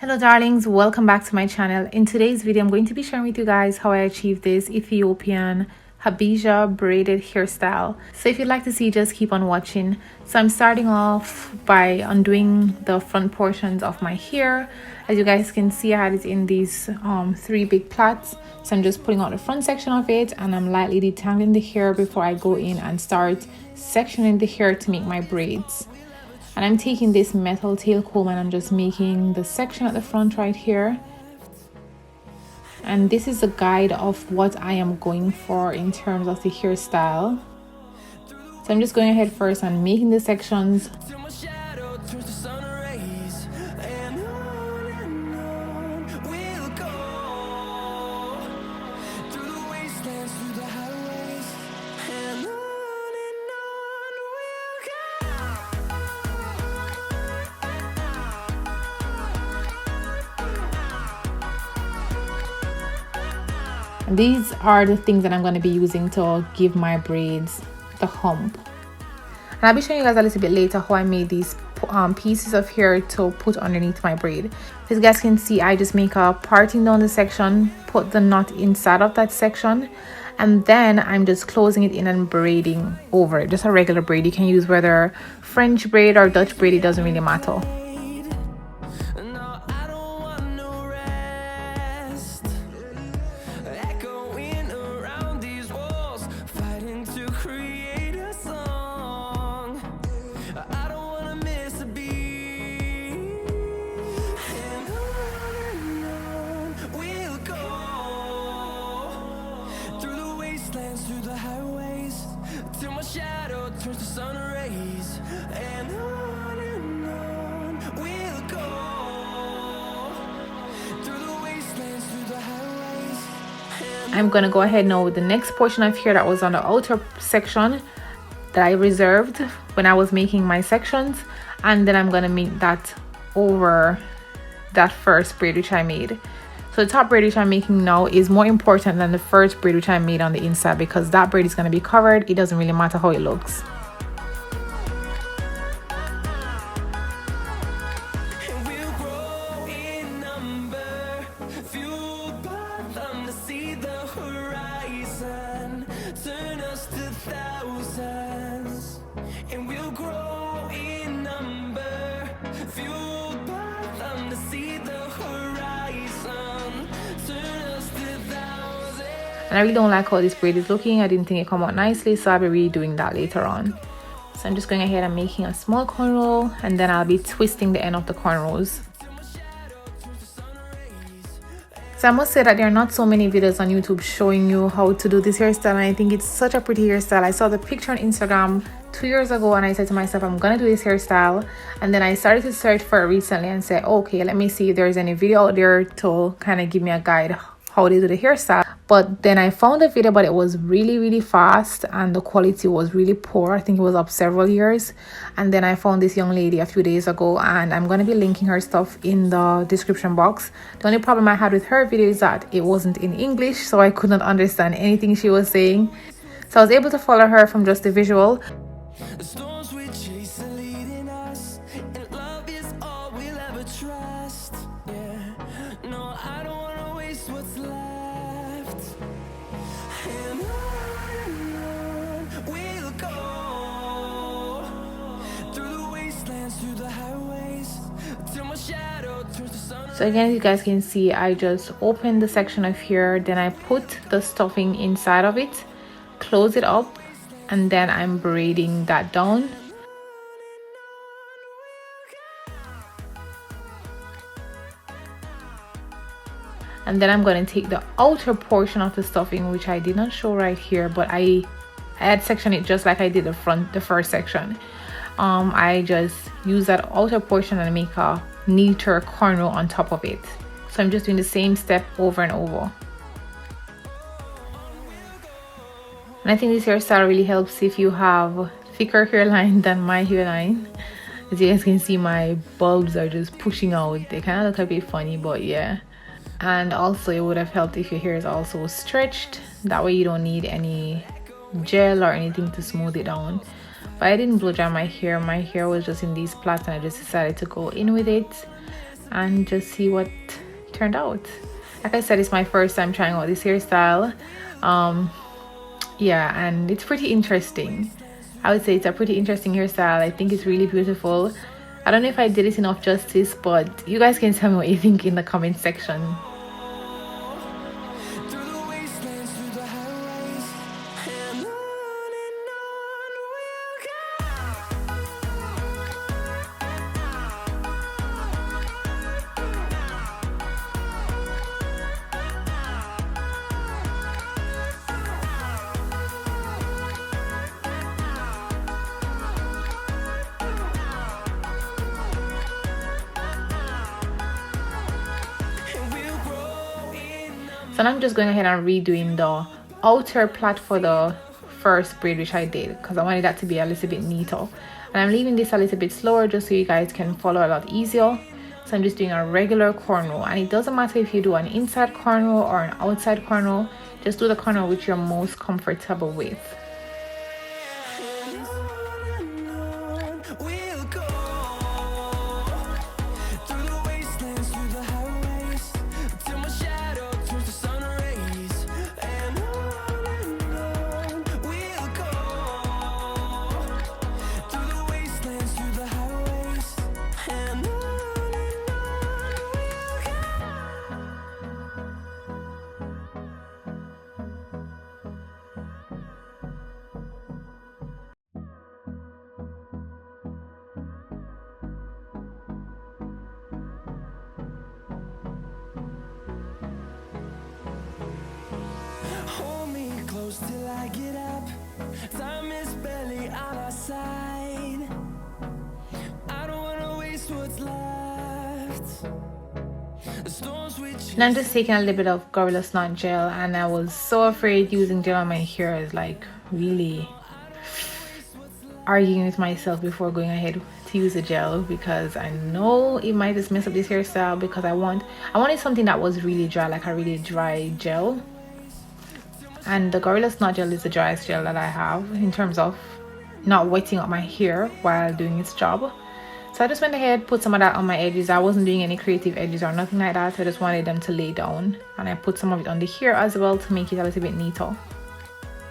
Hello darlings, welcome back to my channel. In today's video I'm going to be sharing with you guys how I achieved this Ethiopian Habesha braided hairstyle. So if you'd like to see, just keep on watching. So I'm starting off by undoing the front portions of my hair. As you guys can see, I had it in these three big plaits. So I'm just pulling out the front section of it and I'm lightly detangling the hair before I go in and start sectioning the hair to make my braids. And I'm taking this metal tail comb and I'm just making the section at the front right here. And this is a guide of what I am going for in terms of the hairstyle. So I'm just going ahead first and making the sections. These are the things that I'm going to be using to give my braids the hump. And I'll be showing you guys a little bit later how I made these pieces of hair to put underneath my braid. As you guys can see, I just make a parting down the section, put the knot inside of that section, and then I'm just closing it in and braiding over it. Just a regular braid. You can use whether French braid or Dutch braid, it doesn't really matter. I'm gonna go ahead now with the next portion of hair that was on the outer section that I reserved when I was making my sections, and then I'm gonna make that over that first braid which I made. So the top braid which I'm making now is more important than the first braid which I made on the inside, because that braid is going to be covered. It doesn't really matter how it looks. And I really don't like how this braid is looking. I didn't think it come out nicely, so I'll be redoing that later on. So I'm just going ahead and making a small cornrow, and then I'll be twisting the end of the cornrows. So I must say that there are not so many videos on YouTube showing you how to do this hairstyle, and I think it's such a pretty hairstyle. I saw the picture on Instagram 2 years ago and I said to myself, I'm gonna do this hairstyle. And then I started to search for it recently and said, okay, let me see if there's any video out there to kind of give me a guide how they do the hairstyle. But then I found a video, but it was really fast and the quality was really poor. I think it was up several years. And then I found this young lady a few days ago, and I'm going to be linking her stuff in the description box. The only problem I had with her video is that it wasn't in English, so I could not understand anything she was saying. So I was able to follow her from just the visual. So again, you guys can see, I just opened the section of hair, then I put the stuffing inside of it, close it up, and then I'm braiding that down. And then I'm going to take the outer portion of the stuffing, which I did not show right here, but I had sectioned it just like I did the first section. I just use that outer portion and make a neater cornrow on top of it. So I'm just doing the same step over and over. And I think this hairstyle really helps if you have thicker hairline than my hairline. As you guys can see, my bulbs are just pushing out. They kind of look a bit funny, but yeah. And also it would have helped if your hair is also stretched. That way you don't need any gel or anything to smooth it down. But I didn't blow dry my hair. My hair was just in these plaits and I just decided to go in with it. and just see what turned out. Like I said, it's my first time trying out this hairstyle. Yeah, and it's pretty interesting. I would say it's a pretty interesting hairstyle. I think it's really beautiful. I don't know if I did it enough justice, but you guys can tell me what you think in the comment section. So now I'm just going ahead and redoing the outer plait for the first braid which I did, because I wanted that to be a little bit neater. And I'm leaving this a little bit slower just so you guys can follow a lot easier. So I'm just doing a regular cornrow, and it doesn't matter if you do an inside cornrow or an outside cornrow. Just do the cornrow which you're most comfortable with. Till I get up, time is barely on our side. I don't wanna waste what's left. The storms we chase. And I'm just taking a little bit of Gorilla Snot gel, and I was so afraid using gel on my hair. I was like really arguing with myself before going ahead to use the gel, because I know it might just mess up this hairstyle, because I wanted something that was really dry, like a really dry gel. And the Gorilla Snot gel is the driest gel that I have in terms of not wetting up my hair while doing its job. So I just went ahead, put some of that on my edges. I wasn't doing any creative edges or nothing like that. I just wanted them to lay down, and I put some of it on the hair as well to make it a little bit neater.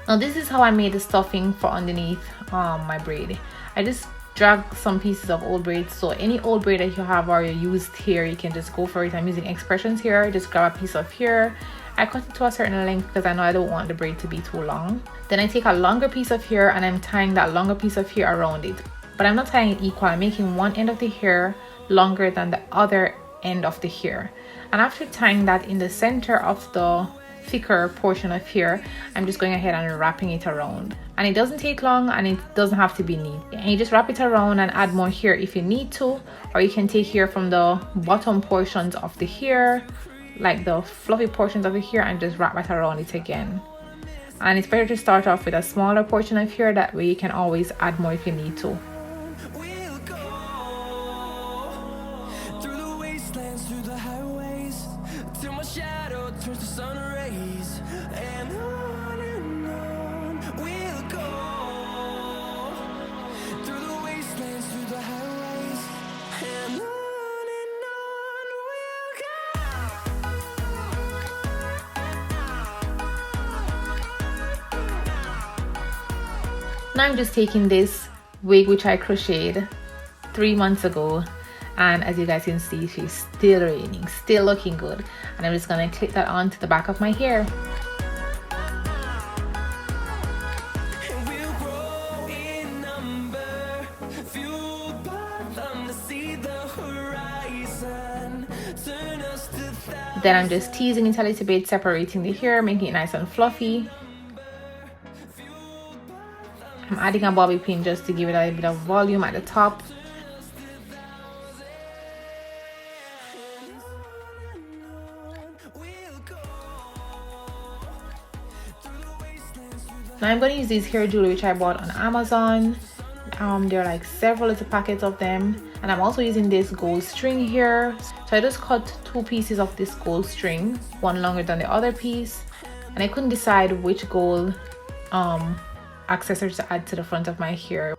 Now this is how I made the stuffing for underneath my braid. I just dragged some pieces of old braids. So any old braid that you have or you used here, you can just go for it. I'm using expressions here. Just grab a piece of hair. I cut it to a certain length because I know I don't want the braid to be too long. Then I take a longer piece of hair and I'm tying that longer piece of hair around it. But I'm not tying it equal. I'm making one end of the hair longer than the other end of the hair. And after tying that in the center of the thicker portion of hair, I'm just going ahead and wrapping it around. And it doesn't take long, and it doesn't have to be neat. And you just wrap it around and add more hair if you need to, or you can take hair from the bottom portions of the hair, like the fluffy portions of the hair, and just wrap it around it again. And it's better to start off with a smaller portion of hair, that way you can always add more if you need to. Now I'm just taking this wig which I crocheted 3 months ago, and as you guys can see, she's still reigning, still looking good. And I'm just gonna clip that onto the back of my hair. Then I'm just teasing it a little bit, separating the hair, making it nice and fluffy. I'm adding a bobby pin just to give it a little bit of volume at the top. Now I'm going to use these hair jewelry which I bought on Amazon. There are like several little packets of them, and I'm also using this gold string here. So I just cut 2 pieces of this gold string, one longer than the other piece, and I couldn't decide which gold accessories to add to the front of my hair.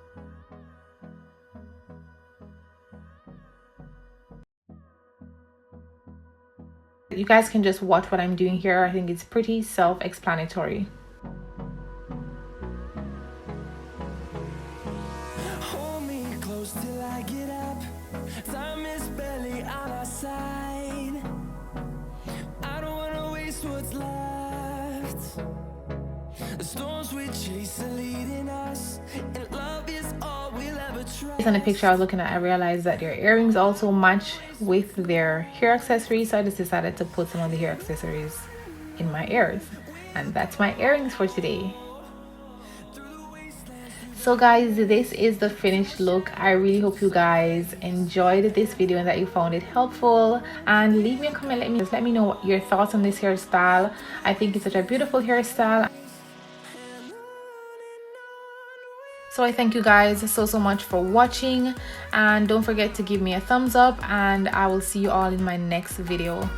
you guys can just watch what I'm doing here. I think it's pretty self-explanatory. Hold me close till I get up. Time is barely on our side. I don't wanna waste what's left. The storms we chase are leading us, and love is all we'll ever try. Based on the picture I was looking at, I realized that their earrings also match with their hair accessories, so I just decided to put some of the hair accessories in my ears, and that's my earrings for today. So guys, this is the finished look. I really hope you guys enjoyed this video and that you found it helpful, and leave me a comment. Let me know your thoughts on this hairstyle. I think it's such a beautiful hairstyle. So I thank you guys so much for watching, and don't forget to give me a thumbs up, and I will see you all in my next video.